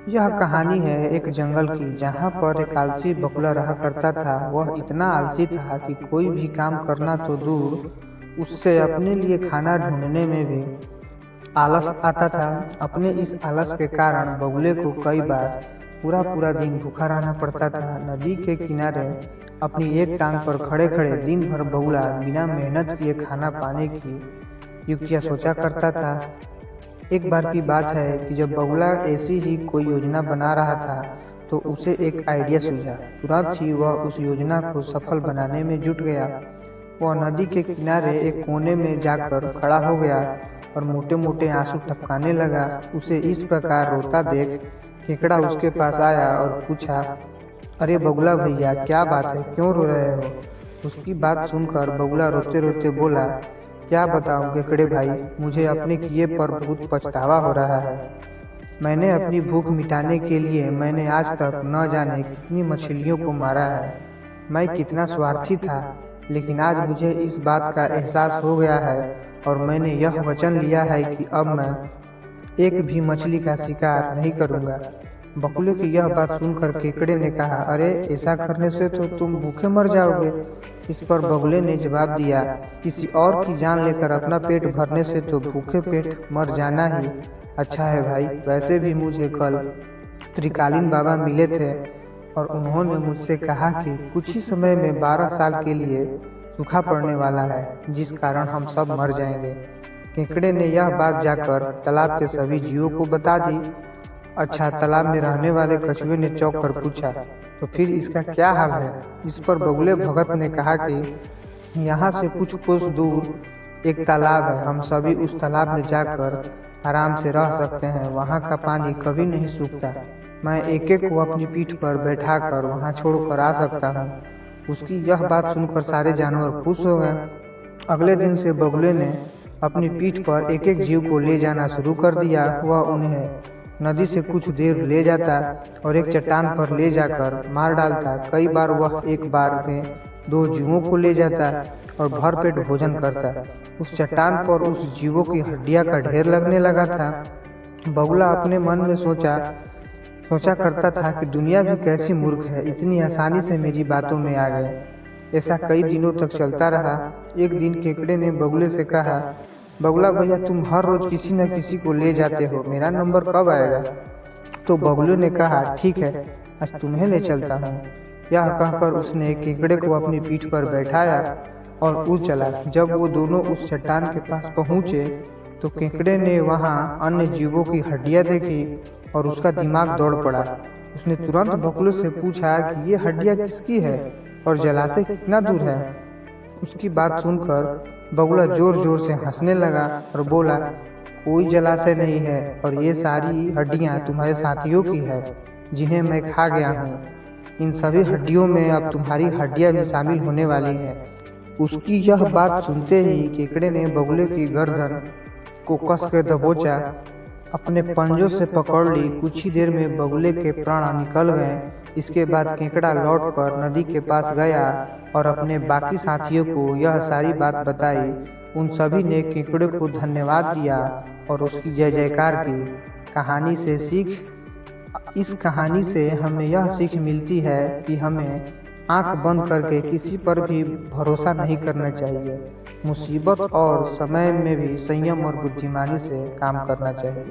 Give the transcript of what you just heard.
यह कहानी है एक जंगल की, जहाँ पर एक आलसी बगुला रहा करता था। वह इतना आलसी था कि कोई भी काम करना तो दूर, उससे अपने लिए खाना ढूंढने में भी आलस आता था। अपने इस आलस के कारण बगुले को कई बार पूरा पूरा दिन भूखा रहना पड़ता था। नदी के किनारे अपनी एक टांग पर खड़े खड़े दिन भर बगुला बिना मेहनत किए खाना पाने की युक्तियां सोचा करता था। एक बार की बात है कि जब बगुला ऐसी ही कोई योजना बना रहा था तो उसे एक आइडिया सूझा। तुरंत ही वह उस योजना को सफल बनाने में जुट गया। वह नदी के किनारे एक कोने में जाकर खड़ा हो गया और मोटे मोटे आंसू टपकाने लगा। उसे इस प्रकार रोता देख केकड़ा उसके पास आया और पूछा, अरे बगुला भैया, क्या बात है, क्यों रो रहे हो? उसकी बात सुनकर बगुला रोते रोते बोला, क्या बताऊं केकड़े भाई, मुझे अपने किए पर बहुत पछतावा हो रहा है। मैंने अपनी भूख मिटाने के लिए मैंने आज तक न जाने कितनी मछलियों को मारा है। मैं कितना स्वार्थी था, लेकिन आज मुझे इस बात का एहसास हो गया है और मैंने यह वचन लिया है कि अब मैं एक भी मछली का शिकार नहीं करूंगा। बगुले की यह बात सुनकर केकड़े ने कहा, अरे ऐसा करने से तो तुम भूखे मर जाओगे। इस पर बगुले ने जवाब दिया, किसी और की जान लेकर अपना पेट भरने से तो भूखे पेट मर जाना ही अच्छा है भाई। वैसे भी मुझे कल त्रिकालीन बाबा मिले थे और उन्होंने मुझसे कहा कि कुछ ही समय में 12 साल के लिए सूखा पड़ने वाला है, जिस कारण हम सब मर जाएंगे। केकड़े ने यह बात जाकर तालाब के सभी जीवों को बता दी। अच्छा, तालाब में रहने वाले कछुए ने चौंक कर पूछा, तो फिर इसका क्या हाल है? इस पर बगुले भगत ने कहा कि यहाँ से कुछ कोस दूर एक तालाब है, हम सभी उस तालाब में जाकर आराम से रह सकते हैं। वहाँ का पानी कभी नहीं सूखता। मैं एक एक को अपनी पीठ पर बैठाकर वहाँ छोड़कर आ सकता हूँ। उसकी यह बात सुनकर सारे जानवर खुश हो गए। अगले दिन से बगुले ने अपनी पीठ पर एक एक जीव को ले जाना शुरू कर दिया। वह उन्हें नदी से कुछ देर ले जाता और एक चट्टान पर ले जाकर मार डालता। कई बार वह एक बार में 2 जीवों को ले जाता और भरपेट भोजन करता। उस चट्टान पर उस जीवों की हड्डियां का ढेर लगने लगा था। बगुला अपने मन में सोचा करता था कि दुनिया भी कैसी मूर्ख है, इतनी आसानी से मेरी बातों में आ गए। ऐसा कई दिनों तक चलता रहा। एक दिन केकड़े ने बगुले से कहा, बगुला भैया, तुम हर रोज किसी न किसी को ले जाते हो, मेरा नंबर कब आएगा? तो बगुले ने कहा, ठीक है, आज तुम्हें ले चलता हूँ। यह कहकर उसने केकड़े को अपनी पीठ पर बैठाया और उड़ चला। जब वो दोनों उस चट्टान के पास पहुँचे तो केकड़े ने वहाँ अन्य जीवों की हड्डियाँ देखी और उसका दिमाग दौड़ पड़ा। उसने तुरंत बगुले से पूछा कि ये हड्डियाँ किसकी है और जलाशय कितना दूर है? उसकी बात सुनकर बगुला जोर जोर से हंसने लगा और बोला, कोई जलाशय नहीं है और ये सारी हड्डियां तुम्हारे साथियों की है, जिन्हें मैं खा गया हूँ। इन सभी हड्डियों में अब तुम्हारी हड्डियां भी शामिल होने वाली हैं। उसकी यह बात सुनते ही केकड़े ने बगुले की गर्दन को कस के दबोचा, अपने पंजों से पकड़ ली। कुछ ही देर में बगुले के प्राण निकल गए। इसके बाद केकड़ा लौटकर नदी के पास गया और अपने बाकी साथियों को यह सारी बात बताई। उन सभी ने केकड़े को धन्यवाद दिया और उसकी जय जयकार की। इस कहानी से हमें यह सीख मिलती है कि हमें आंख बंद करके किसी पर भी भरोसा नहीं करना चाहिए। मुसीबत और समय में भी संयम और बुद्धिमानी से काम करना चाहिए।